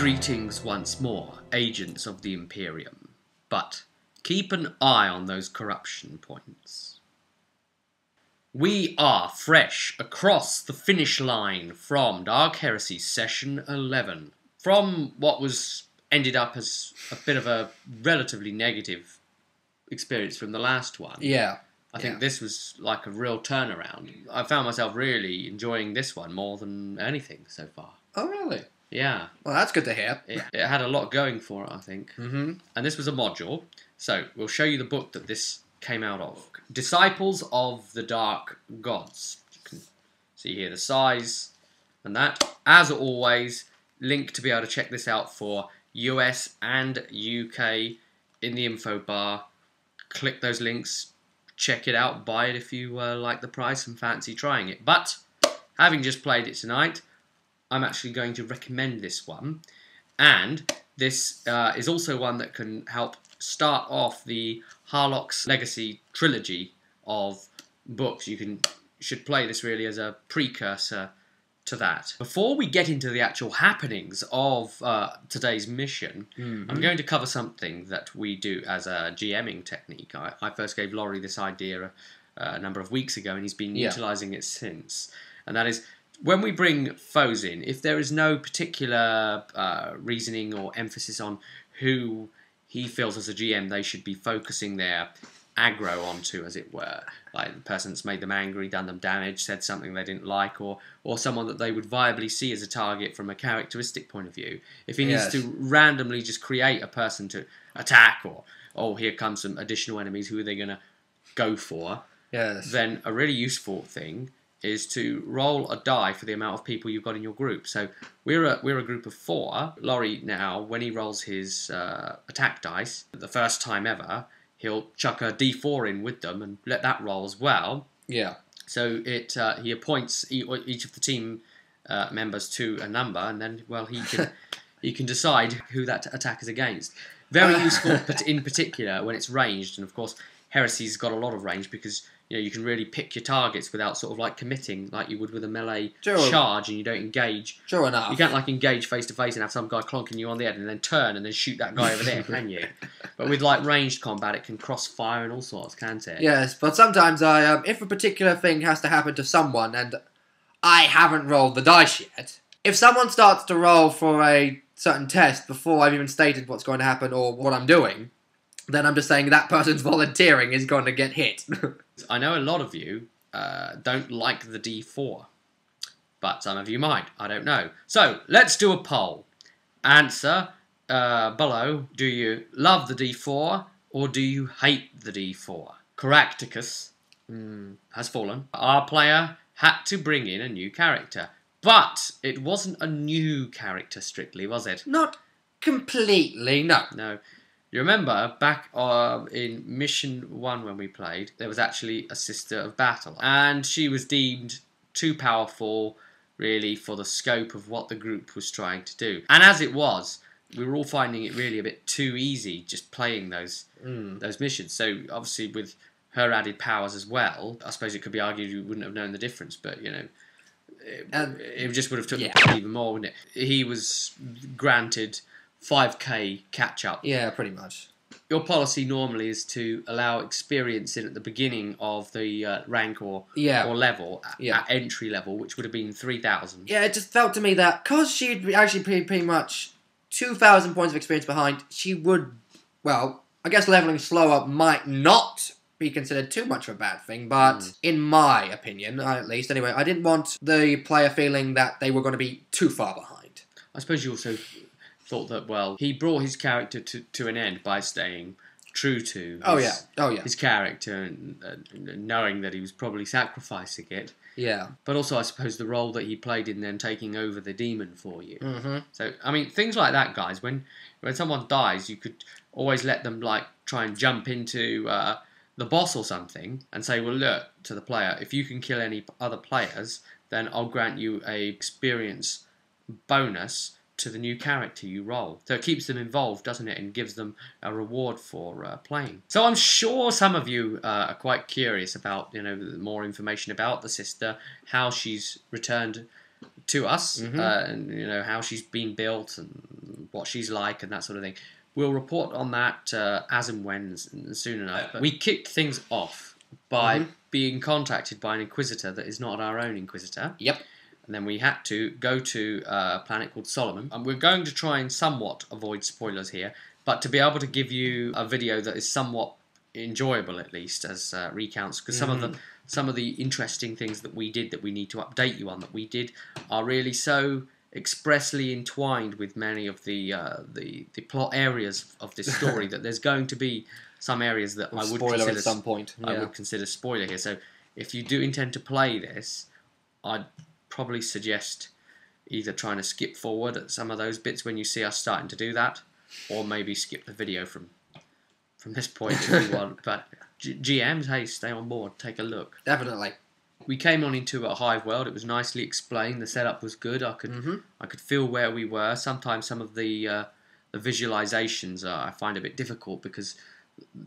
Greetings once more, agents of the Imperium, but keep an eye on those corruption points. We are fresh across the finish line from Dark Heresy Session 11, from what was ended up as a bit of a relatively negative experience from the last one. Yeah. I think this was like a real turnaround. I found myself really enjoying this one more than anything so far. Oh, really? Yeah. Well, that's good to hear. It had a lot going for it, I think. Mm-hmm. And this was a module. So, we'll show you the book that this came out of. Disciples of the Dark Gods. You can see here the size and that. As always, link to be able to check this out for US and UK in the info bar. Click those links. Check it out, buy it if you like the price and fancy trying it. But, having just played it tonight, I'm actually going to recommend this one. And this is also one that can help start off the Harlock's Legacy trilogy of books. You should play this really as a precursor to that. Before we get into the actual happenings of today's mission, I'm going to cover something that we do as a GMing technique. I first gave Laurie this idea a number of weeks ago, and he's been utilising it since. And that is, when we bring foes in, if there is no particular reasoning or emphasis on who he feels as a GM they should be focusing their aggro onto, as it were, like the person that's made them angry, done them damage, said something they didn't like, or someone that they would viably see as a target from a characteristic point of view. If he needs to randomly just create a person to attack, or, oh, here comes some additional enemies, who are they going to go for? Yes. Then a really useful thing is to roll a die for the amount of people you've got in your group. So we're a group of 4. Laurie now, when he rolls his attack dice, the first time ever, he'll chuck a d4 in with them and let that roll as well. Yeah. So he appoints each of the team members to a number, and then, well, he can decide who that attack is against. Very useful in particular when it's ranged, and of course Heresy's got a lot of range because you can really pick your targets without sort of like committing like you would with a melee charge, and you don't engage. Sure enough. You can't like engage face to face and have some guy clonking you on the head and then turn and then shoot that guy over there, can you? But with like ranged combat, it can cross fire and all sorts, can't it? Yes, but sometimes if a particular thing has to happen to someone and I haven't rolled the dice yet, if someone starts to roll for a certain test before I've even stated what's going to happen or what I'm doing, then I'm just saying that person's volunteering is going to get hit. I know a lot of you don't like the D4, but some of you might. I don't know. So, let's do a poll. Answer below. Do you love the D4 or do you hate the D4? Caractacus has fallen. Our player had to bring in a new character, but it wasn't a new character strictly, was it? Not completely, no. No. You remember, back in Mission 1 when we played, there was actually a Sister of Battle. And she was deemed too powerful, really, for the scope of what the group was trying to do. And as it was, we were all finding it really a bit too easy just playing those missions. So, obviously, with her added powers as well, I suppose it could be argued you wouldn't have known the difference, but, it just would have took even more, wouldn't it? He was granted 5k catch-up. Yeah, pretty much. Your policy normally is to allow experience in at the beginning of the rank or level, at entry level, which would have been 3,000. Yeah, it just felt to me that, because she'd actually pretty much 2,000 points of experience behind, she would, well, I guess leveling slower might not be considered too much of a bad thing, but in my opinion, at least, anyway, I didn't want the player feeling that they were going to be too far behind. I suppose you also thought that, well, he brought his character to an end by staying true to his character and knowing that he was probably sacrificing it. Yeah. But also, I suppose, the role that he played in then taking over the demon for you. So, I mean, things like that, guys, when someone dies, you could always let them, like, try and jump into the boss or something and say, well, look, to the player, if you can kill any other players, then I'll grant you a experience bonus to the new character you roll. So it keeps them involved, doesn't it, and gives them a reward for playing. So I'm sure some of you are quite curious about, more information about the sister, how she's returned to us, and how she's been built and what she's like and that sort of thing. We'll report on that as and when soon enough. But we kicked things off by being contacted by an Inquisitor that is not our own Inquisitor. Yep. And then we had to go to a planet called Solomon. And we're going to try and somewhat avoid spoilers here, but to be able to give you a video that is somewhat enjoyable, at least, as recounts, because some of the interesting things that we did that we need to update you on that we did are really so expressly entwined with many of the plot areas of this story that there's going to be some areas that I would consider at some point. Yeah. I would consider spoiler here. So if you do intend to play this, I'd probably suggest either trying to skip forward at some of those bits when you see us starting to do that, or maybe skip the video from this point if you want. But GMs, hey, stay on board, take a look. Definitely. We came on into a hive world. It was nicely explained. The setup was good. I could feel where we were. Sometimes some of the visualizations I find a bit difficult because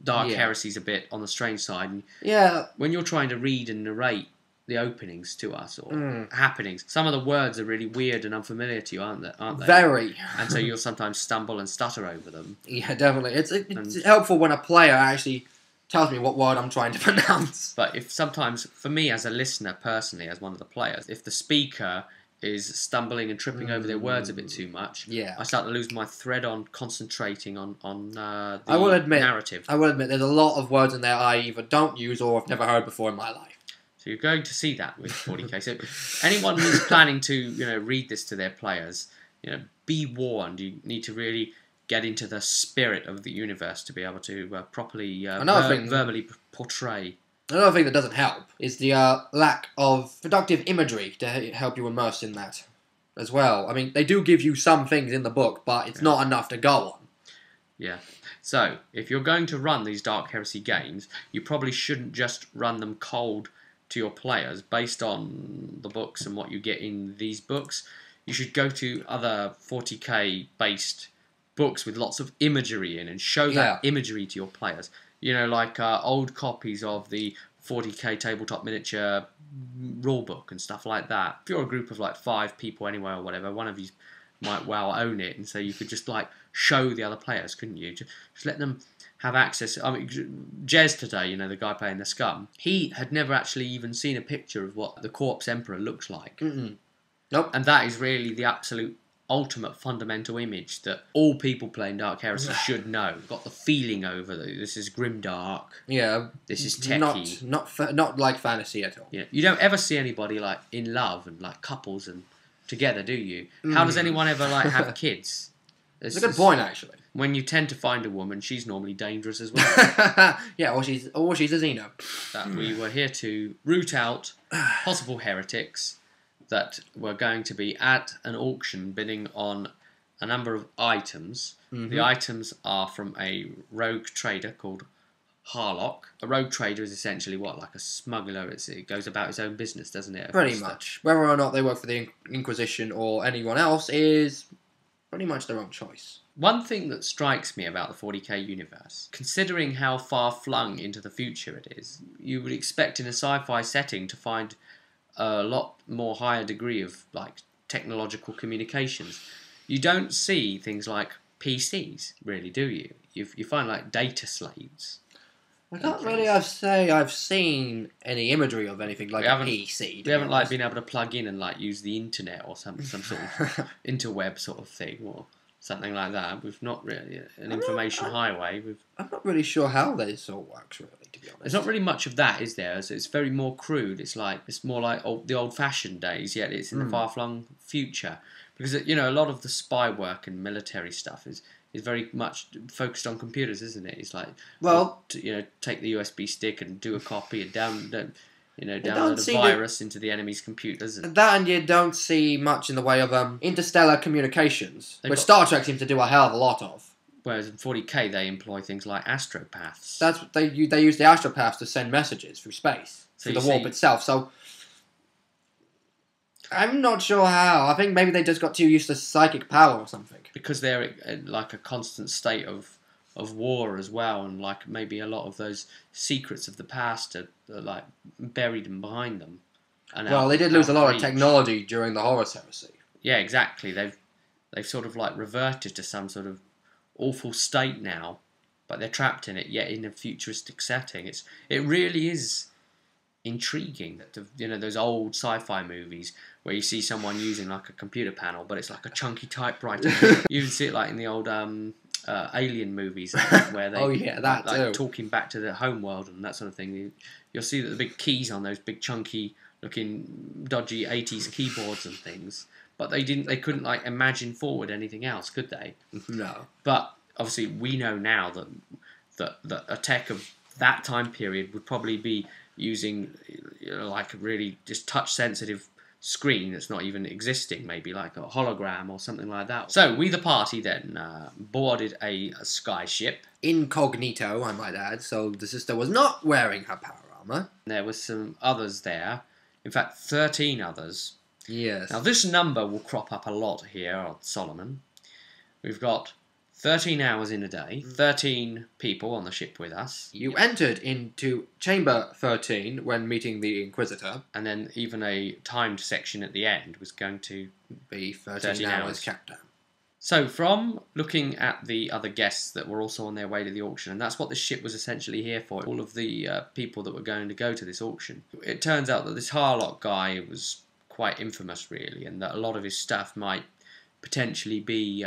Dark Heresy's a bit on the strange side. And when you're trying to read and narrate the openings to us or happenings, some of the words are really weird and unfamiliar to you, aren't they? Very. And so you'll sometimes stumble and stutter over them. Yeah, definitely. It's helpful when a player actually tells me what word I'm trying to pronounce. But if sometimes, for me as a listener personally, as one of the players, if the speaker is stumbling and tripping over their words a bit too much, I start to lose my thread on concentrating on the narrative. I will admit there's a lot of words in there I either don't use or I've never heard before in my life. So you're going to see that with 40k. So anyone who's planning to read this to their players, be warned. You need to really get into the spirit of the universe to be able to properly verbally portray. Another thing that doesn't help is the lack of productive imagery to help you immerse in that as well. I mean, they do give you some things in the book, but it's not enough to go on. Yeah. So if you're going to run these Dark Heresy games, you probably shouldn't just run them cold to your players based on the books and what you get in these books. You should go to other 40k based books with lots of imagery in and show that imagery to your players. Like old copies of the 40k tabletop miniature rulebook and stuff like that. If you're a group of like 5 people anyway or whatever, one of you might well own it, and so you could just like show the other players, couldn't you? Just let them have access. I mean, Jez today, the guy playing the Scum, he had never actually even seen a picture of what the Corpse Emperor looks like. Nope. And that is really the absolute ultimate fundamental image that all people playing Dark Heresy should know. Got the feeling over this is grimdark. Yeah. This is techie. Not like fantasy at all. Yeah. You don't ever see anybody like in love and like couples and together, do you? How does anyone ever like have kids? It's a good point, actually. When you tend to find a woman, she's normally dangerous as well. Yeah, or she's a Xeno. That we were here to root out possible heretics that were going to be at an auction bidding on a number of items. The items are from a rogue trader called Harlock. A rogue trader is essentially what? Like a smuggler. It goes about its own business, doesn't it? Pretty much. Whether or not they work for the Inquisition or anyone else is pretty much their own choice. One thing that strikes me about the 40k universe, considering how far-flung into the future it is, you would expect in a sci-fi setting to find a lot more higher degree of like technological communications. You don't see things like PCs, really, do you? You find like data slaves. I can't really say I've seen any imagery of anything like a PC. We haven't like been able to plug in and like use the internet or some sort of interweb sort of thing or something like that. We've not really an information highway. I'm not really sure how this all works, really, to be honest. There's not really much of that, is there? It's very more crude. It's more like the old-fashioned days, yet it's in the far-flung future. Because a lot of the spy work and military stuff is very much focused on computers, isn't it? It's like take the USB stick and do a copy and download a virus into the enemy's computers. And you don't see much in the way of interstellar communications, which Star Trek seems to do a hell of a lot of. Whereas in 40k they employ things like astropaths. That's what they use the astropaths to send messages through space, through the warp itself. So I'm not sure how. I think maybe they just got too used to psychic power or something. Because they're in like a constant state of war as well, and like maybe a lot of those secrets of the past are like buried in behind them. Well, they did lose a lot of technology during the Horus Heresy. Yeah, exactly. They've sort of like reverted to some sort of awful state now, but they're trapped in it, yet in a futuristic setting. It really is intriguing. You know, those old sci-fi movies where you see someone using like a computer panel, but it's like a chunky typewriter. You even see it like in the old Alien movies where they that like too. talking back to the home world and that sort of thing. You'll see that the big keys on those big chunky looking dodgy 80s keyboards and things, but they couldn't like imagine forward anything else, could they? No. But obviously we know now that a tech of that time period would probably be using, you know, like a really just touch sensitive screen that's not even existing, maybe like a hologram or something like that. So we, the party, then boarded a skyship. Incognito, I might add, so the sister was not wearing her power armor. There were some others there. In fact, 13 others. Yes. Now this number will crop up a lot here on Solomon. We've got 13 hours in a day, 13 people on the ship with us. You entered into Chamber 13 when meeting the Inquisitor. And then even a timed section at the end was going to be 13 hours countdown. So from looking at the other guests that were also on their way to the auction, and that's what the ship was essentially here for, all of the people that were going to go to this auction. It turns out that this Harlock guy was quite infamous, really, and that a lot of his stuff might potentially be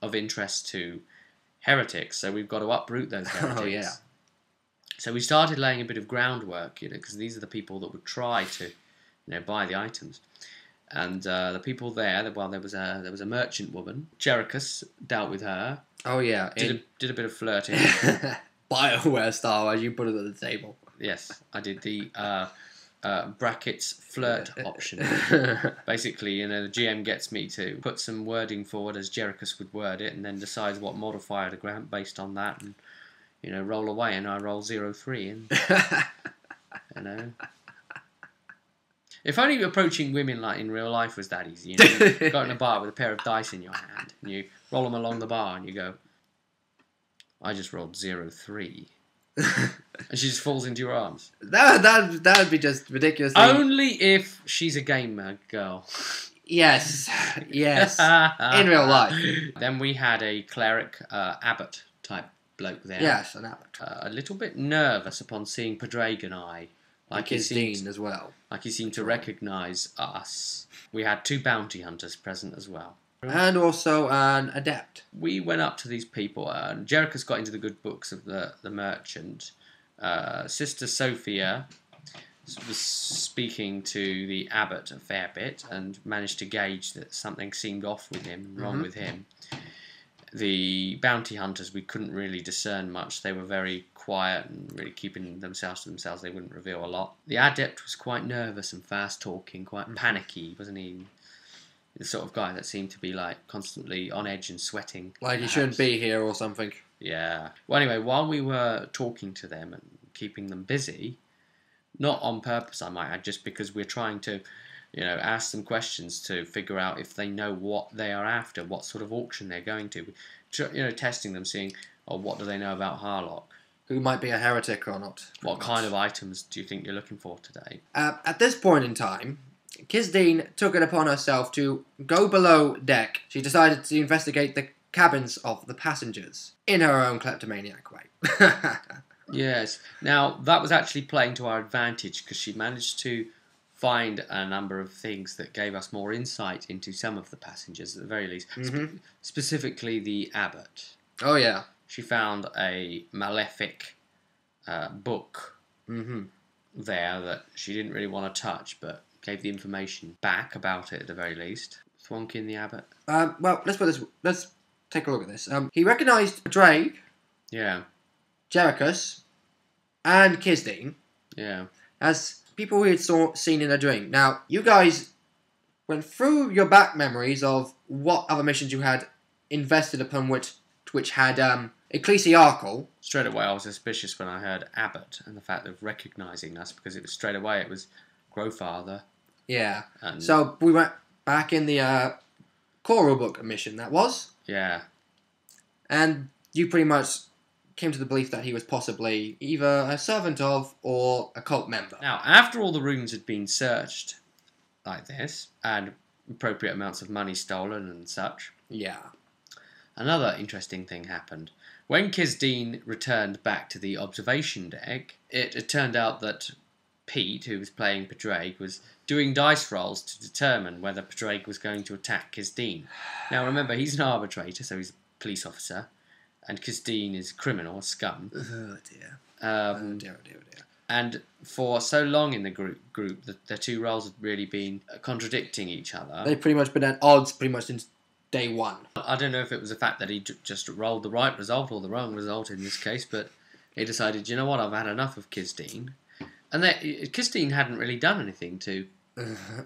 of interest to heretics, so we've got to uproot those heretics. Oh, yeah. So we started laying a bit of groundwork, you know, because these are the people that would try to, you know, buy the items. And the people there, well, there was a merchant woman. Jerichus dealt with her. Oh, yeah. Did a bit of flirting. BioWare style, as you put it at the table. Yes, I did the brackets flirt option. Basically, you know, the GM gets me to put some wording forward as Jerichus would word it, and then decides what modifier to grant based on that, and, you know, roll away, and I roll 0-3, and you know. If only approaching women like in real life was that easy. You know, you go in a bar with a pair of dice in your hand, and you roll them along the bar, and you go, I just rolled 0-3. And she just falls into your arms. That would be just ridiculous. Only if she's a gamer girl. Yes. In real life. Then we had a cleric, abbot type bloke there. Yes, an abbot. A little bit nervous upon seeing Padraig eye. Like his dean as well. Like he seemed to recognise us. We had 2 bounty hunters present as well. And also an adept. We went up to these people, and Jerichus got into the good books of the merchant. Sister Sophia was speaking to the abbot a fair bit and managed to gauge that something seemed off with him, wrong with him. The bounty hunters, we couldn't really discern much. They were very quiet and really keeping themselves to themselves. They wouldn't reveal a lot. The adept was quite nervous and fast-talking, quite panicky, wasn't he? The sort of guy that seemed to be like constantly on edge and sweating. Like he shouldn't be here or something. Yeah. Well, anyway, while we were talking to them and keeping them busy, not on purpose, I might add, just because we're trying to, you know, ask them questions to figure out if they know what they are after, what sort of auction they're going to. You know, testing them, seeing, what do they know about Harlock? Who might be a heretic or not. What kind of items do you think you're looking for today? At this point in time, Kisdeen took it upon herself to go below deck. She decided to investigate the cabins of the passengers in her own kleptomaniac way. Yes. Now, that was actually playing to our advantage because she managed to find a number of things that gave us more insight into some of the passengers, at the very least. Specifically the abbot. Oh, yeah. She found a malefic book there that she didn't really want to touch, but gave the information back about it at the very least. Thwonkin the abbot. Well, let's take a look at this. He recognised Drake. Yeah. Jerichus. And Kisdeen. Yeah. As people we had seen in a dream. Now, you guys went through your back memories of what other missions you had invested upon which had ecclesiarchal. Straight away I was suspicious when I heard abbot and the fact of recognising us, because it was straight away it was Growfather. Yeah. And so we went back in the choral book mission, that was. Yeah. And you pretty much came to the belief that he was possibly either a servant of or a cult member. Now, after all the rooms had been searched like this, and appropriate amounts of money stolen and such. Yeah. Another interesting thing happened. When Kisdeen returned back to the observation deck, it turned out that Pete, who was playing Padraig, was doing dice rolls to determine whether Padraig was going to attack Kisdeen. Now remember, he's an arbitrator, so he's a police officer, and Kisdeen is a criminal, a scum. Oh dear. Oh dear. And for so long in the group, the two roles had really been contradicting each other. They've pretty much been at odds pretty much since day one. I don't know if it was the fact that he just rolled the right result or the wrong result in this case, but he decided, you know what, I've had enough of Kisdeen. And Kisdeen hadn't really done anything to,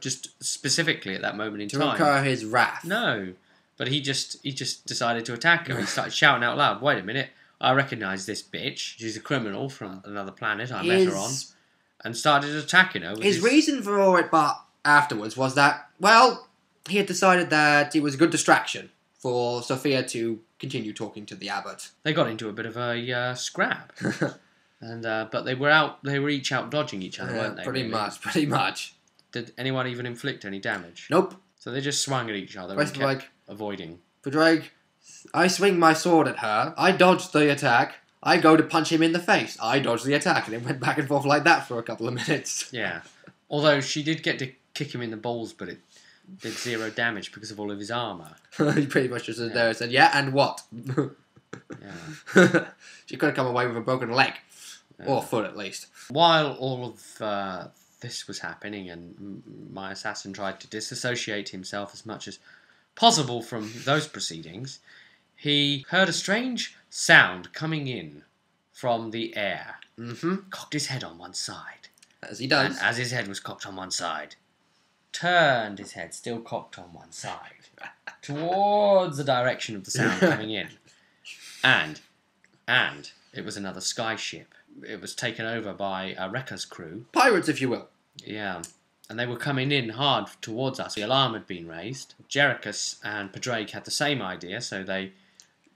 just specifically at that moment in time. To incur his wrath. No, but he just decided to attack her. He started shouting out loud, wait a minute, I recognise this bitch. She's a criminal from another planet I met her on. And started attacking her. His reason for all it, but afterwards, was that, well, he had decided that it was a good distraction for Sophia to continue talking to the abbot. They got into a bit of a scrap. And but they were each out dodging each other, weren't they? Pretty much. Did anyone even inflict any damage? Nope. So they just swung at each other and kept avoiding. Padraig, I swing my sword at her. I dodge the attack. I go to punch him in the face. I dodge the attack. And it went back and forth like that for a couple of minutes. Yeah. Although she did get to kick him in the balls, but it did 0 damage because of all of his armour. He pretty much just stood there and said, yeah, and what? Yeah. She could have come away with a broken leg. Or foot, at least. While all of this was happening and my assassin tried to disassociate himself as much as possible from those proceedings, he heard a strange sound coming in from the air. Cocked his head on one side. As he does. And as his head was cocked on one side, turned his head, still cocked on one side, towards the direction of the sound coming in. And it was another sky ship. It was taken over by a wrecker's crew. Pirates, if you will. Yeah. And they were coming in hard towards us. The alarm had been raised. Jerichus and Padraig had the same idea, so they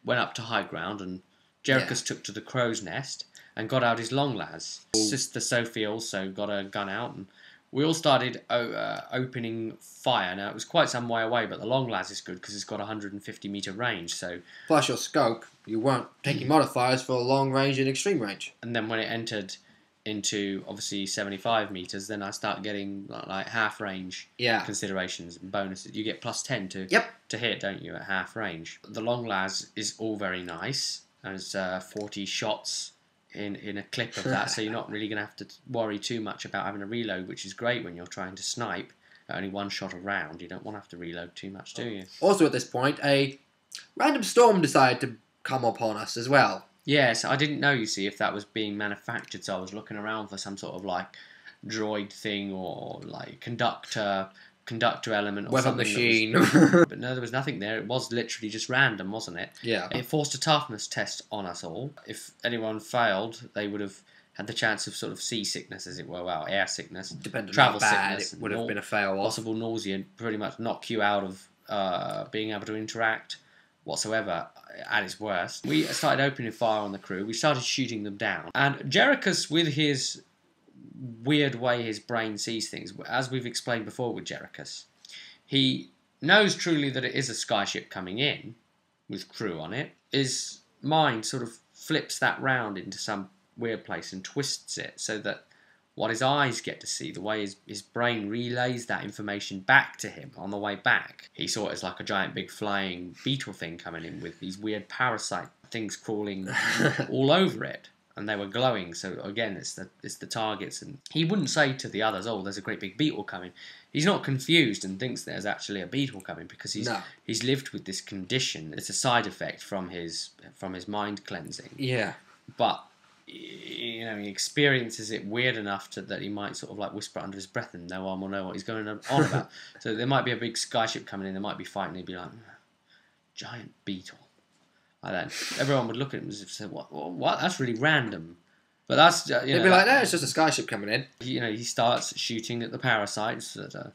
went up to high ground, and Jerichus took to the crow's nest and got out his long las. Sister Sophie also got a gun out, and we all started opening fire. Now, it was quite some way away, but the long las is good because it's got a 150 metre range. So, plus your scope, you weren't taking modifiers for long range and extreme range. And then when it entered into, obviously, 75 metres, then I start getting like half range considerations and bonuses. You get plus 10 to hit, don't you, at half range. The long las is all very nice. There's 40 shots in a clip of that, so you're not really going to have to worry too much about having a reload, which is great when you're trying to snipe at only one shot a round. You don't want to have to reload too much, do you? Also at this point, a random storm decided to come upon us as well. Yes, I didn't know, you see, if that was being manufactured, so I was looking around for some sort of like droid thing or like conductor element or weapon something. Machine. But no, there was nothing there. It was literally just random, wasn't it? Yeah. It forced a toughness test on us all. If anyone failed, they would have had the chance of sort of seasickness, as it were, well, air sickness, depending travel on how bad sickness, it would have been a fail. Possible nausea, pretty much knock you out of being able to interact whatsoever at its worst. We started opening fire on the crew. We started shooting them down. And Jerichus, with his weird way his brain sees things, as we've explained before with Jerichus, he knows truly that it is a skyship coming in with crew on it. His mind sort of flips that round into some weird place and twists it so that what his eyes get to see, the way his brain relays that information back to him on the way back. He saw it as like a giant big flying beetle thing coming in with these weird parasite things crawling all over it. And they were glowing, so again, it's the targets. And he wouldn't say to the others, "Oh, there's a great big beetle coming." He's not confused and thinks there's actually a beetle coming because he's lived with this condition. It's a side effect from his mind cleansing. Yeah, but you know, he experiences it weird enough that he might sort of like whisper under his breath, and no one will know what he's going on about. So there might be a big skyship coming in. They might be fighting. He'd be like, "Giant beetle." Like that. Everyone would look at him and say, "What? That's really random." But that's they'd be like, "No, it's just a skyship coming in." He starts shooting at the parasites that are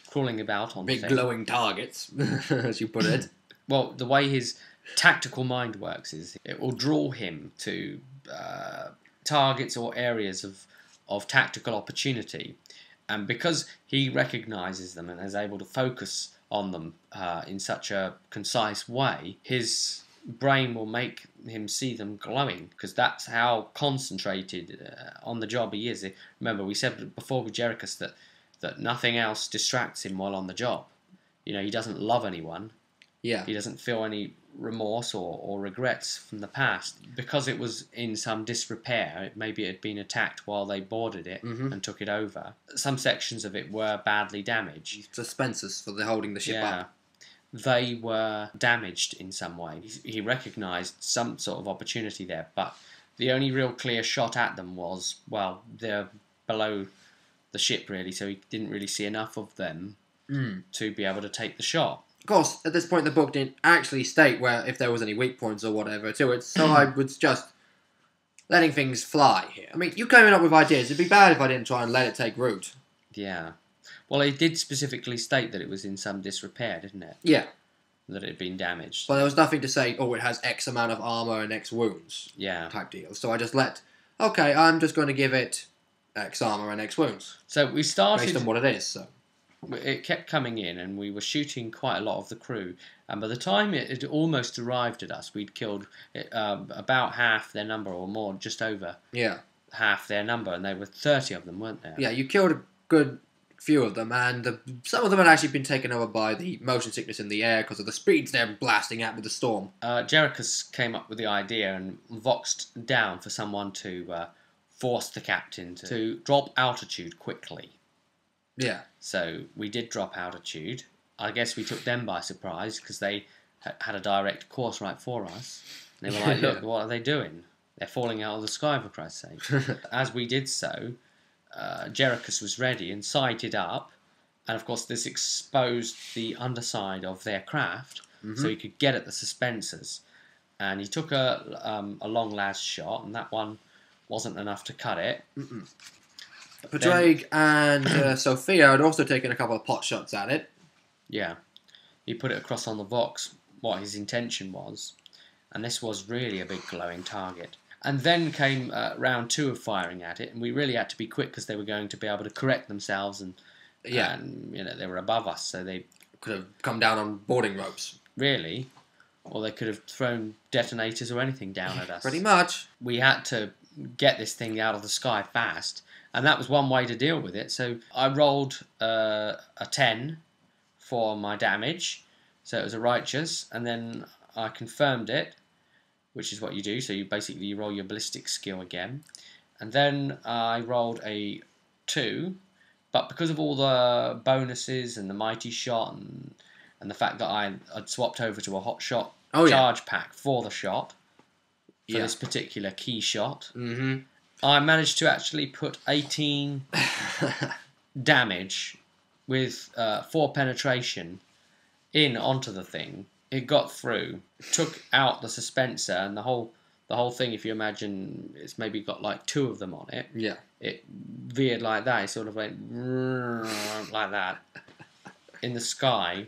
crawling about on big glowing targets, as you put it. Well, the way his tactical mind works is it will draw him to targets or areas of tactical opportunity, And because he recognises them and is able to focus on them in such a concise way, his brain will make him see them glowing, because that's how concentrated on the job he is. Remember, we said before with Jerichus that nothing else distracts him while on the job. You know, he doesn't love anyone. Yeah. He doesn't feel any remorse or regrets from the past. Because it was in some disrepair, maybe it had been attacked while they boarded it and took it over. Some sections of it were badly damaged. Suspensors for the holding the ship up. They were damaged in some way. He recognised some sort of opportunity there, but the only real clear shot at them was, well, they're below the ship, really, so he didn't really see enough of them to be able to take the shot. Of course, at this point, the book didn't actually state where if there was any weak points or whatever to it, so I was just letting things fly here. I mean, you coming up with ideas. It'd be bad if I didn't try and let it take root. Yeah. Well, it did specifically state that it was in some disrepair, didn't it? Yeah. That it had been damaged. But there was nothing to say, oh, it has X amount of armour and X wounds. Yeah. Type deal. So I just okay, I'm just going to give it X armour and X wounds. So we started... Based on what it is, so... It kept coming in, and we were shooting quite a lot of the crew. And by the time it had almost arrived at us, we'd killed about half their number or more, just over half their number. And there were 30 of them, weren't there? Yeah, you killed a good few of them, and some of them had actually been taken over by the motion sickness in the air because of the speeds they're blasting at with the storm. Jerichus came up with the idea and voxed down for someone to force the captain to drop altitude quickly. Yeah. So we did drop altitude. I guess we took them by surprise because they had a direct course right for us. And they were like, look, what are they doing? They're falling out of the sky, for Christ's sake. As we did so, Jerichus was ready and sighted up. And of course, this exposed the underside of their craft so he could get at the suspensors. And he took a long las shot, and that one wasn't enough to cut it. Padraig and Sophia had also taken a couple of pot shots at it. Yeah. He put it across on the Vox what his intention was. And this was really a big glowing target. And then came round 2 of firing at it. And we really had to be quick because they were going to be able to correct themselves. And you know, they were above us. So they could have come down on boarding ropes. Really. Or they could have thrown detonators or anything down at us. Pretty much. We had to get this thing out of the sky fast. And that was one way to deal with it. So I rolled a 10 for my damage. So it was a righteous. And then I confirmed it, which is what you do. So you basically roll your ballistic skill again. And then I rolled a 2. But because of all the bonuses and the mighty shot and the fact that I'd swapped over to a hot shot charge pack for the shot, for this particular key shot, I managed to actually put 18 damage with 4 penetration in onto the thing. It got through, took out the suspensor, and the whole thing, if you imagine, it's maybe got like 2 of them on it. Yeah. It veered like that. It sort of went like that in the sky,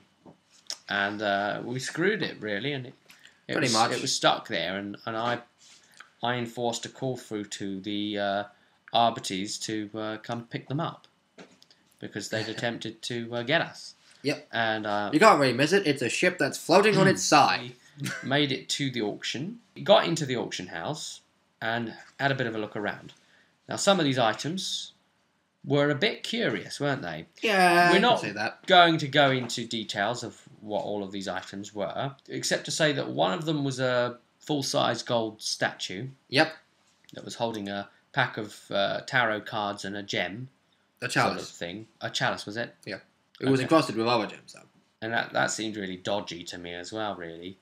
and we screwed it really, and it was stuck there, and I enforced a call through to the Arbites to come pick them up because they'd attempted to get us. Yep. And you can't really miss it. It's a ship that's floating on its side. Made it to the auction. Got into the auction house and had a bit of a look around. Now, some of these items were a bit curious, weren't they? Yeah, we're not say that. going to go into details of what all of these items were, except to say that one of them was a full-size gold statue. Yep. That was holding a pack of tarot cards and a gem. A chalice. Sort of thing. A chalice, was it? Yeah. It was encrusted with other gems, though. And that seemed really dodgy to me as well, really.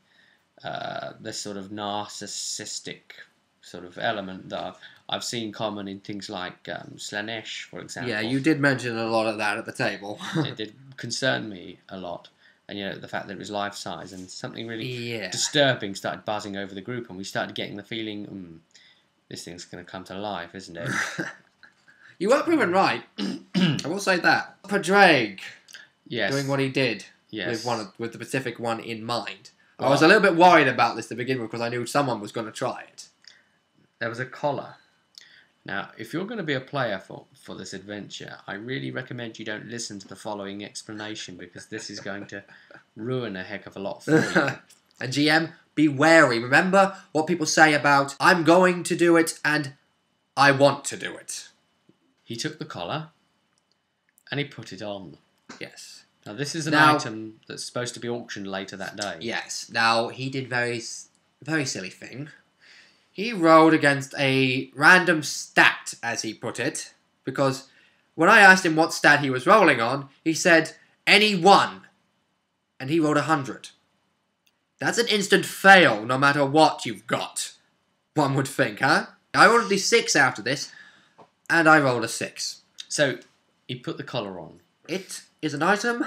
This sort of narcissistic sort of element that I've seen common in things like Slanesh, for example. Yeah, you did mention a lot of that at the table. It did concern me a lot. And, you know, the fact that it was life-size and something really disturbing started buzzing over the group, and we started getting the feeling, this thing's going to come to life, isn't it? You were proven right. I will say that. Padraig. Yes. Doing what he did. Yes. With the Pacific one in mind. I was a little bit worried about this to begin with because I knew someone was going to try it. There was a collar. Now, if you're going to be a player for this adventure, I really recommend you don't listen to the following explanation, because this is going to ruin a heck of a lot for you. And GM, be wary. Remember what people say about, I'm going to do it and I want to do it. He took the collar and he put it on. Yes. Now, this is an item that's supposed to be auctioned later that day. Yes. Now, he did very silly thing. He rolled against a random stat, as he put it, because when I asked him what stat he was rolling on, he said, any one, and he rolled 100. That's an instant fail, no matter what you've got, one would think, huh? I rolled a d6 after this, and I rolled a 6. So, he put the collar on. It is an item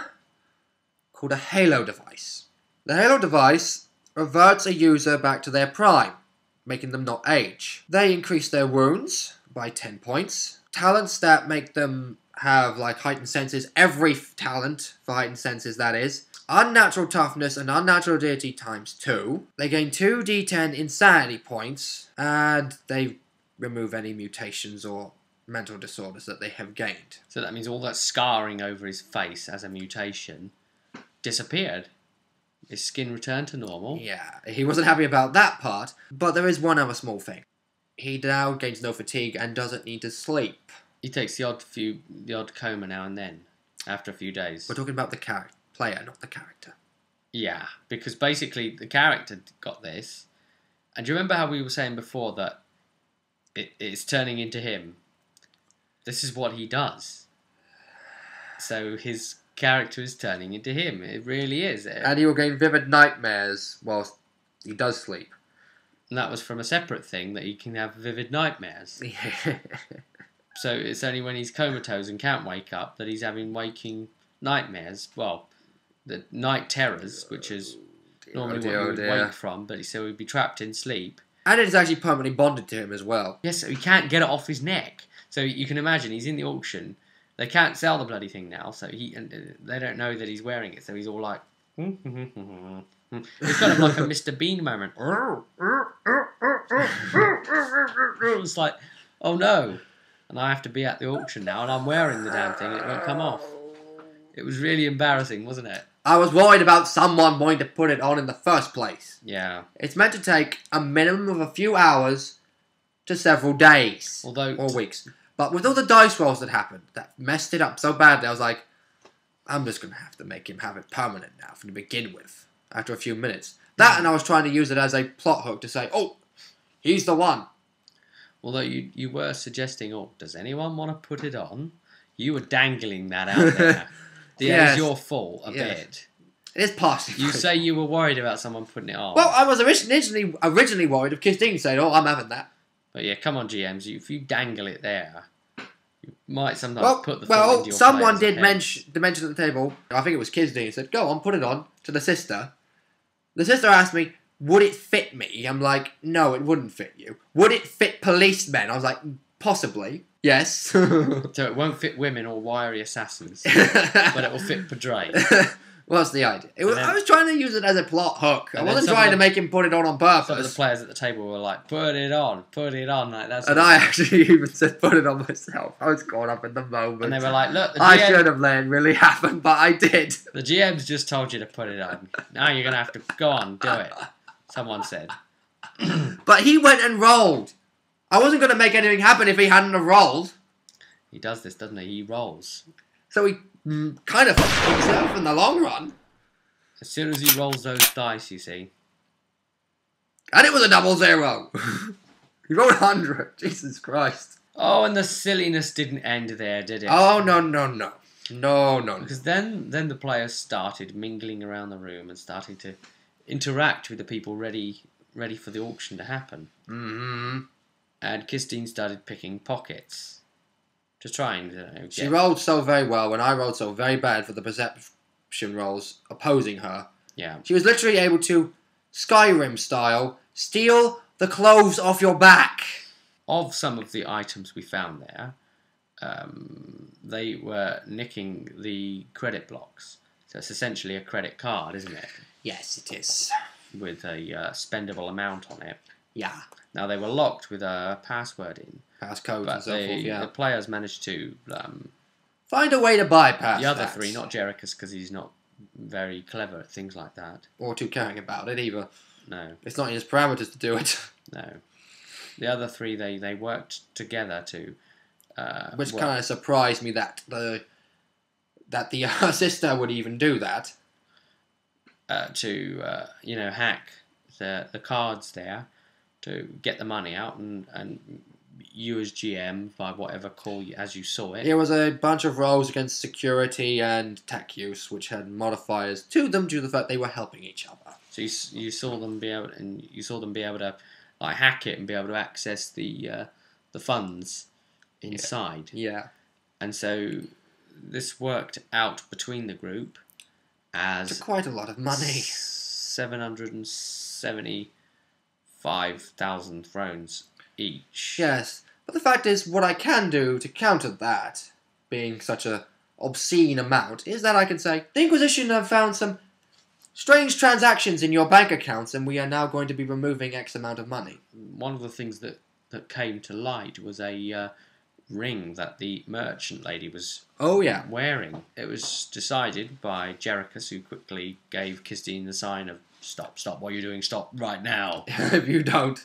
called a halo device. The halo device reverts a user back to their prime, making them not age. They increase their wounds by 10 points. Talents that make them have like heightened senses, every talent for heightened senses that is. Unnatural toughness and unnatural agility times 2. They gain 2d10 insanity points, and they remove any mutations or mental disorders that they have gained. So that means all that scarring over his face as a mutation disappeared. His skin returned to normal. Yeah, he wasn't happy about that part, but there is one other small thing. He now gains no fatigue and doesn't need to sleep. He takes the odd coma now and then, after a few days. We're talking about the player, not the character. Yeah, because basically the character got this. And do you remember how we were saying before that it's turning into him? This is what he does. So his character is turning into him. It really is. And he will gain vivid nightmares whilst he does sleep. And that was from a separate thing, that he can have vivid nightmares. So it's only when he's comatose and can't wake up that he's having waking nightmares. Well, the night terrors, which is normally what he would wake from, but so he'd be trapped in sleep. And it's actually permanently bonded to him as well. Yes, so he can't get it off his neck. So you can imagine, he's in the auction. They can't sell the bloody thing now, so they don't know that he's wearing it. So he's all like, it's kind of like a Mr. Bean moment. It's like, oh no, and I have to be at the auction now, and I'm wearing the damn thing, and it won't come off. It was really embarrassing, wasn't it? I was worried about someone wanting to put it on in the first place. Yeah. It's meant to take a minimum of a few hours to several days. Or weeks. But with all the dice rolls that happened, that messed it up so badly, I was like, I'm just going to have to make him have it permanent now from to begin with, after a few minutes. That, and I was trying to use it as a plot hook to say, oh, he's the one. Although you were suggesting, oh, does anyone want to put it on? You were dangling that out there. It is your fault a bit. It is partially. You say you were worried about someone putting it on. Well, I was originally worried of Christine saying, oh, I'm having that. But yeah, come on, GMs. If you dangle it there, you might sometimes put the thought into your someone did mention at the table, I think it was Kisney, said, go on, put it on, to the sister. The sister asked me, would it fit me? I'm like, no, it wouldn't fit you. Would it fit policemen? I was like, possibly. Yes. So it won't fit women or wiry assassins, but it will fit Padre. What's the idea? I was trying to use it as a plot hook. I wasn't trying to make him put it on purpose. Some of the players at the table were like, put it on. Like that's. And I actually even said, put it on myself. I was caught up in the moment. And they were like, look, I should have let it really happen, but I did. The GM's just told you to put it on. Now you're going to have to go on, do it. Someone said. But he went and rolled. I wasn't going to make anything happen if he hadn't have rolled. He does this, doesn't he? He rolls. So he kind of fucked himself in the long run. As soon as he rolls those dice, you see. And it was a 0. He rolled 100. Jesus Christ. Oh, and the silliness didn't end there, did it? Oh, no. Because then the players started mingling around the room and starting to interact with the people ready for the auction to happen. Mm-hmm. And Christine started picking pockets. Just trying to She rolled so very well, and I rolled so very bad for the perception rolls opposing her. Yeah. She was literally able to, Skyrim style, steal the clothes off your back. Of some of the items we found there, they were nicking the credit blocks. So it's essentially a credit card, isn't it? Yes, it is. With a spendable amount on it. Yeah. Now, they were locked with a password in. Passcodes But and so forth, yeah. the players managed to... find a way to bypass the other that. three, not Jerichus, because he's not very clever at things like that. Or too caring about it, either. No. It's not in his parameters to do it. No. The other three, they worked together to... Which kind of surprised me that the sister would even do that. To hack the cards there to get the money out, and you as GM, by whatever call as you saw it. There was a bunch of rolls against security and tech use, which had modifiers to them due to the fact they were helping each other. So you saw them be able to like hack it and be able to access the funds inside. Yeah. And so this worked out between the group as It's quite a lot of money. 775,000 thrones each. Yes, but the fact is, what I can do to counter that, being such a obscene amount, is that I can say, the Inquisition have found some strange transactions in your bank accounts, and we are now going to be removing X amount of money. One of the things that came to light was a ring that the merchant lady was wearing. It was decided by Jerichus, who quickly gave Kistine the sign of stop, what are you doing, stop right now. If you don't,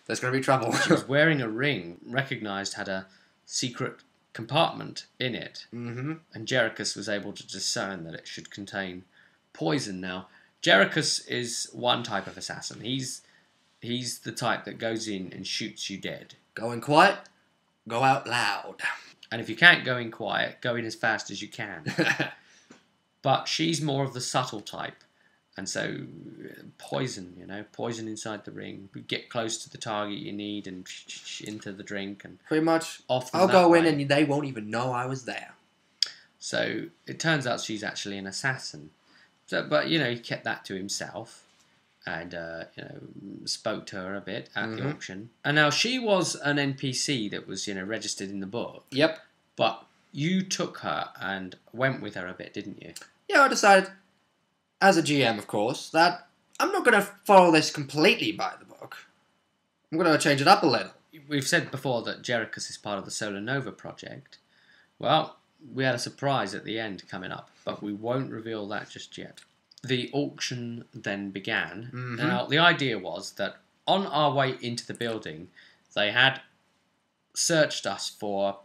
there's going to be trouble. She was wearing a ring, recognised had a secret compartment in it, and Jerichus was able to discern that it should contain poison. Now, Jerichus is one type of assassin. He's the type that goes in and shoots you dead. Go in quiet, go out loud. And if you can't go in quiet, go in as fast as you can. But she's more of the subtle type. And so, poison inside the ring. Get close to the target you need and into the drink. And pretty much, off I'll go in and they won't even know I was there. So, it turns out she's actually an assassin. So, but, he kept that to himself. And, spoke to her a bit at the auction. And now, she was an NPC that was, registered in the book. Yep. But you took her and went with her a bit, didn't you? Yeah, I decided, as a GM, of course, that I'm not going to follow this completely by the book. I'm going to change it up a little. We've said before that Jerichus is part of the Solar Nova project. Well, we had a surprise at the end coming up, but we won't reveal that just yet. The auction then began. Now, the idea was that on our way into the building, they had searched us for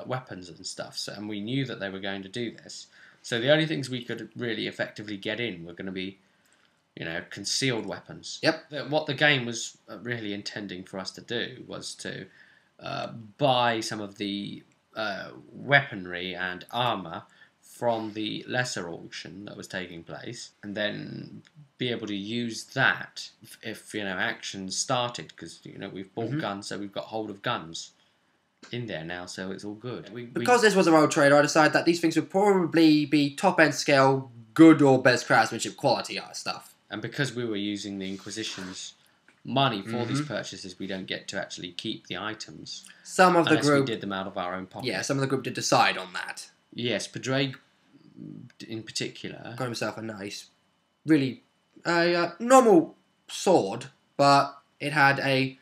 weapons and stuff, and we knew that they were going to do this. So the only things we could really effectively get in were going to be, concealed weapons. Yep. What the game was really intending for us to do was to buy some of the weaponry and armour from the lesser auction that was taking place, and then be able to use that if action started, because we've bought guns, so we've got hold of guns in there now, so it's all good. Because this was a road trader, I decided that these things would probably be top-end scale, good or best craftsmanship quality art stuff. And because we were using the Inquisition's money for these purchases, we don't get to actually keep the items. Some of the unless group we did them out of our own pocket. Yeah, some of the group did decide on that. Yes, Padraig in particular got himself a nice, really normal sword, but it had a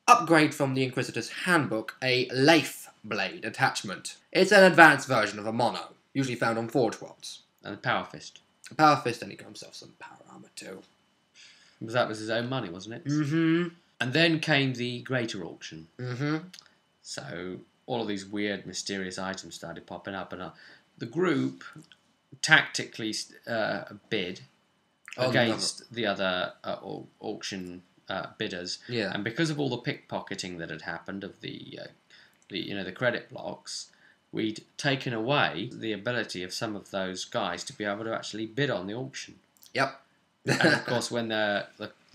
upgrade from the Inquisitor's handbook, a Leif blade attachment. It's an advanced version of a mono, usually found on Forge Worlds. And a Power Fist. A Power Fist, and he got himself some power armor too. Because that was his own money, wasn't it? Mm-hmm. And then came the Greater Auction. Mm-hmm. So all of these weird, mysterious items started popping up, and the group tactically bid against the other auction bidders. Yeah. And because of all the pickpocketing that had happened of the credit blocks, we'd taken away the ability of some of those guys to be able to actually bid on the auction. Yep. And of course, when the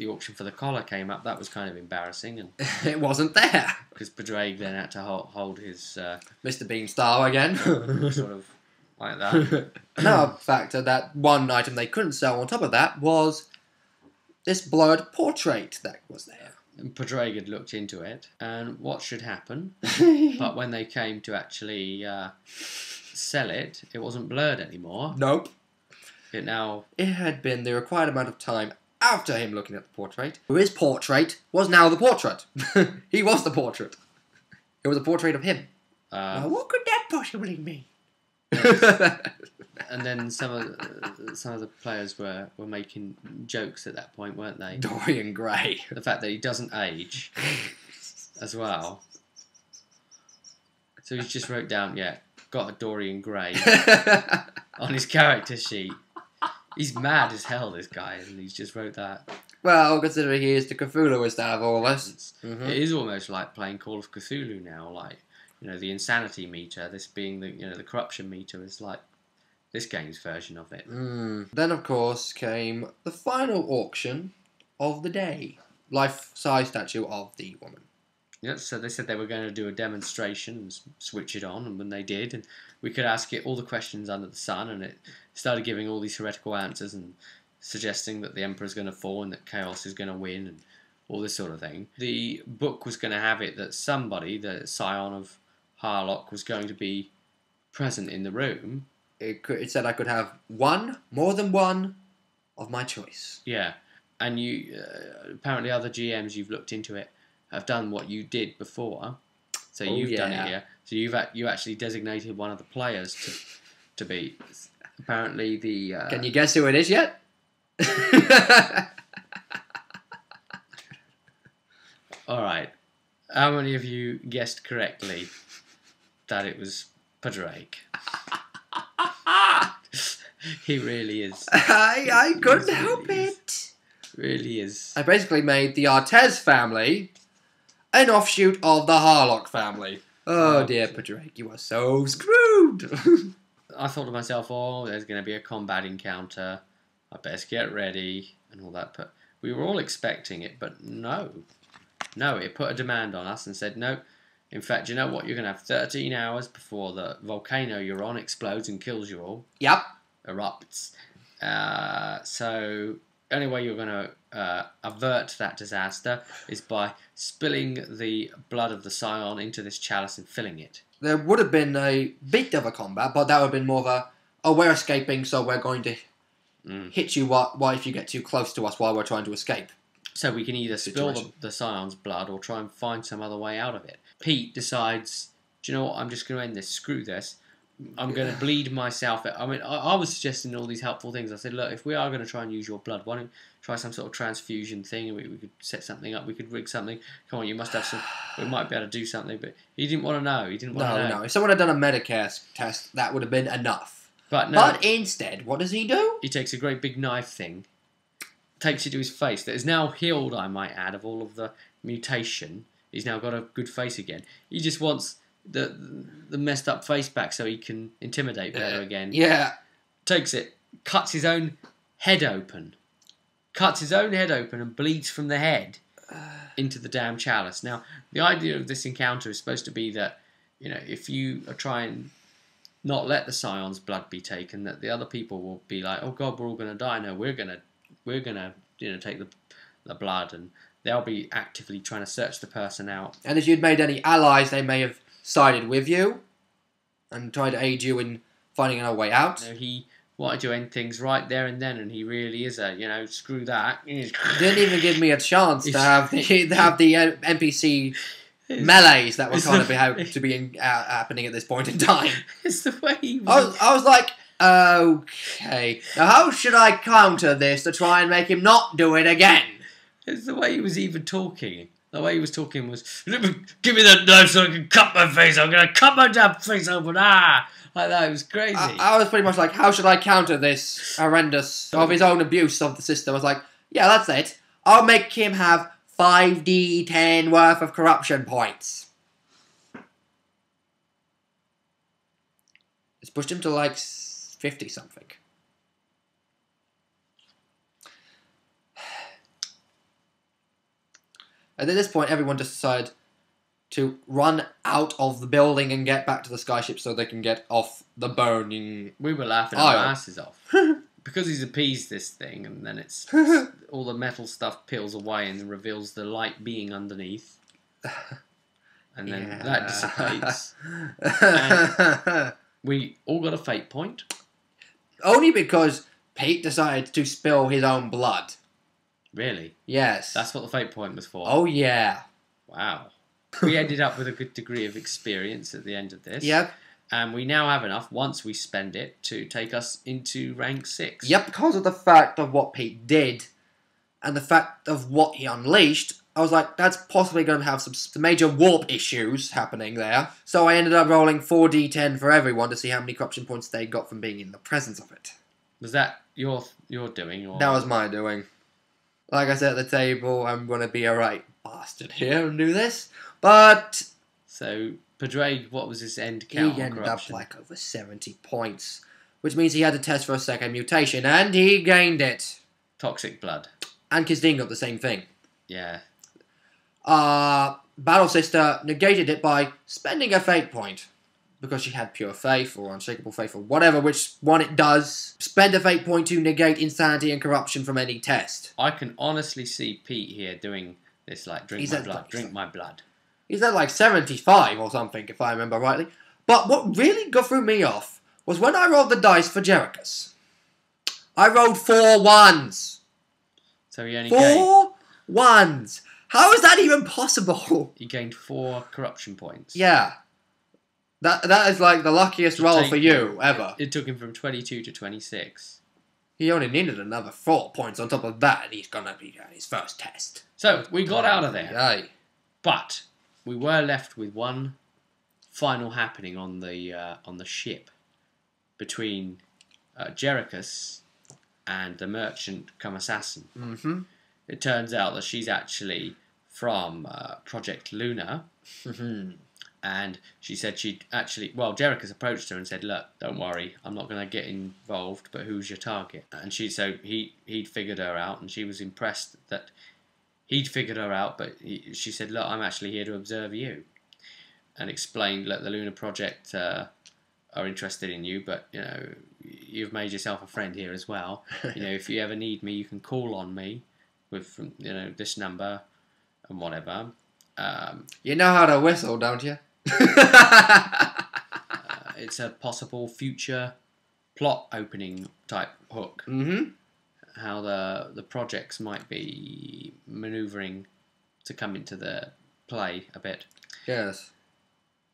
auction for the collar came up, that was kind of embarrassing, and it wasn't there. because Padraig then had to hold his Mr. Bean style again. sort of like that. Another factor, that one item they couldn't sell on top of that was this blurred portrait that was there. And Padraig had looked into it, and what should happen? But when they came to actually sell it, it wasn't blurred anymore. Nope. It had been the required amount of time after him looking at the portrait, his portrait was now the portrait. He was the portrait. It was a portrait of him. Now, what could that possibly mean? And then some of the players were making jokes at that point, weren't they? Dorian Gray. The fact that he doesn't age as well. So he just wrote down, got a Dorian Gray on his character sheet. He's mad as hell, this guy, and he's just wrote that. Well, considering he is the Cthulhuist out of all of us. It is almost like playing Call of Cthulhu now, like, the insanity meter, this being the corruption meter, is like this game's version of it. Then, of course, came the final auction of the day. Life-size statue of the woman. Yeah, so they said they were going to do a demonstration and switch it on, and when they did, and we could ask it all the questions under the sun, and it started giving all these heretical answers and suggesting that the Emperor's going to fall and that Chaos is going to win and all this sort of thing. The book was going to have it that somebody, the scion of Harlock, was going to be present in the room. It said I could have more than one, of my choice. Yeah, and you apparently other GMs you've looked into it have done what you did before, so you've done it here. So you actually designated one of the players to be. Apparently the. Can you guess who it is yet? All right. How many of you guessed correctly that it was Padraig? He really is. I couldn't help it. Really is. I basically made the Artez family an offshoot of the Harlock family. Oh dear, Padraig, you are so screwed. I thought to myself, there's going to be a combat encounter. I best get ready and all that. But we were all expecting it, but no. No, it put a demand on us and said, no. In fact, you know what? You're going to have 13 hours before the volcano you're on explodes and kills you all. Yep. Erupts. So, only way you're going to avert that disaster is by spilling the blood of the scion into this chalice and filling it. There would have been a bit of a combat, but that would have been more of we're escaping, so we're going to hit you if you get too close to us while we're trying to escape. So we can either spill the scion's blood or try and find some other way out of it. Pete decides, do you know what, I'm just going to end this, screw this. I'm going to bleed myself. I mean, I was suggesting all these helpful things. I said, look, if we are going to try and use your blood, why don't we try some sort of transfusion thing? We could set something up. We could rig something. Come on, you must have some. We might be able to do something. But he didn't want to know. He didn't want to know. No. If someone had done a Medicare test, that would have been enough. But no. But instead, what does he do? He takes a great big knife thing, takes it to his face. That is now healed, I might add, of all of the mutation. He's now got a good face again. He just wants the messed up face back so he can intimidate better again. Yeah. Takes it, cuts his own head open. Cuts his own head open and bleeds from the head into the damn chalice. Now, the idea of this encounter is supposed to be that, if you try and not let the scion's blood be taken, that the other people will be like, oh God, we're all going to die. No, we're gonna take the blood, and they'll be actively trying to search the person out. And if you'd made any allies, they may have sided with you and tried to aid you in finding a way out. He wanted to end things right there and then, and he really is screw that. Didn't even give me a chance to have the NPC melees that were kind of happening at this point in time. It's the way he I was like, okay, now how should I counter this to try and make him not do it again? It's the way he was even talking. The way he was talking was, give me that knife so I can cut my face. I'm going to cut my damn face open. Like that. It was crazy. I was pretty much like, how should I counter this horrendous of his own abuse of the system? I was like, yeah, that's it. I'll make him have 5d10 worth of corruption points. It's pushed him to like 50-something. And at this point, everyone just decided to run out of the building and get back to the skyship so they can get off the burning. We were laughing our asses off. Because he's appeased this thing, and then it's all the metal stuff peels away and reveals the light being underneath. And then that dissipates. And we all got a fate point. Only because Pete decided to spill his own blood. Really? Yes. That's what the fate point was for? Oh, yeah. Wow. We ended up with a good degree of experience at the end of this. Yep. And we now have enough, once we spend it, to take us into rank 6. Yep, because of the fact of what Pete did and the fact of what he unleashed, I was like, that's possibly going to have some major warp issues happening there. So I ended up rolling 4d10 for everyone to see how many corruption points they got from being in the presence of it. Was that your doing? Or... That was my doing. Like I said at the table, I'm going to be a right bastard here and do this. But... So, Padraig, what was his end count? He ended corruption? up like over 70 points. Which means he had to test for a second mutation, and he gained it. Toxic blood. And Kizdeen got the same thing. Yeah. Battle Sister negated it by spending a fate point. Because she had pure faith, or unshakable faith, or whatever, which one it does. Spend a fate point to negate insanity and corruption from any test. I can honestly see Pete here doing this, like, drink my blood. He's at like 75 or something, if I remember rightly. But what really threw me off was when I rolled the dice for Jerichus. I rolled 4 ones. So he only 4 ones. How is that even possible? He gained 4 corruption points. Yeah. That is like the luckiest roll for you ever. It took him from 22 to 26. He only needed another 4 points on top of that, and he's gonna be on his first test. So we got out of there, Yay. but we were left with one final happening on the ship between Jerichus and the merchant come assassin. Mm-hmm. It turns out that she's actually from Project Luna. Mm-hmm. And she said she'd actually... Well, Jerichus approached her and said, look, don't worry, I'm not going to get involved, but who's your target? And he'd figured her out, and she was impressed that he'd figured her out, but she said, look, I'm actually here to observe you. And explained, look, the Luna Project are interested in you, but, you know, you've made yourself a friend here as well. You know, if you ever need me, you can call on me with, you know, this number and whatever. You know how to whistle, don't you? It's a possible future plot opening type hook. Mm-hmm. How the projects might be manoeuvring to come into the play a bit. Yes.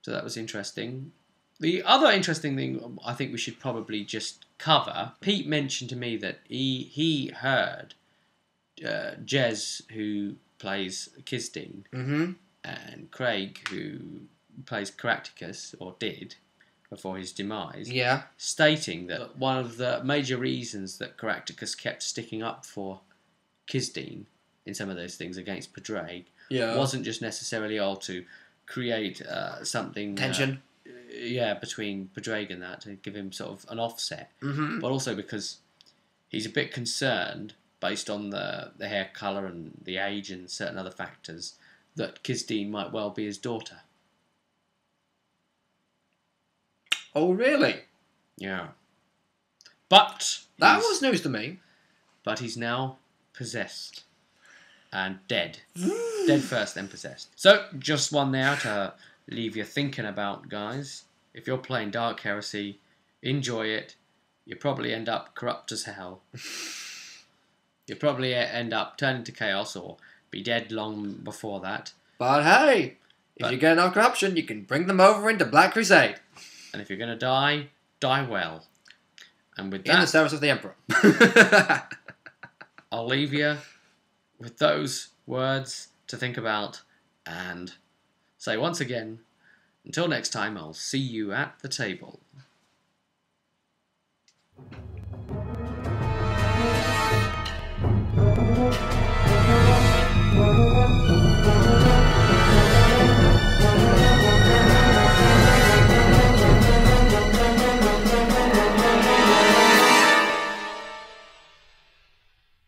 So that was interesting. The other interesting thing I think we should probably just cover, Pete mentioned to me that he heard Jez, who plays Kizdeen, Mm-hmm. and Craig, who plays Caractacus, or did, before his demise, Yeah. stating that one of the major reasons that Caractacus kept sticking up for Kizdeen in some of those things against Padraig wasn't just necessarily all to create something... Tension. Between Padraig and that, to give him sort of an offset, Mm-hmm. but also because he's a bit concerned, based on the hair colour and the age and certain other factors, that Kizdeen might well be his daughter. Oh, really? Yeah. But... That was news to me. But he's now possessed. And dead. Dead first, then possessed. So, just one there to leave you thinking about, guys. If you're playing Dark Heresy, enjoy it. You probably end up corrupt as hell. You probably end up turning to chaos or be dead long before that. But hey, if you get enough corruption, you can bring them over into Black Crusade. And if you're going to die, die well. And with that... In the service of the Emperor. I'll leave you with those words to think about and say once again, until next time, I'll see you at the table.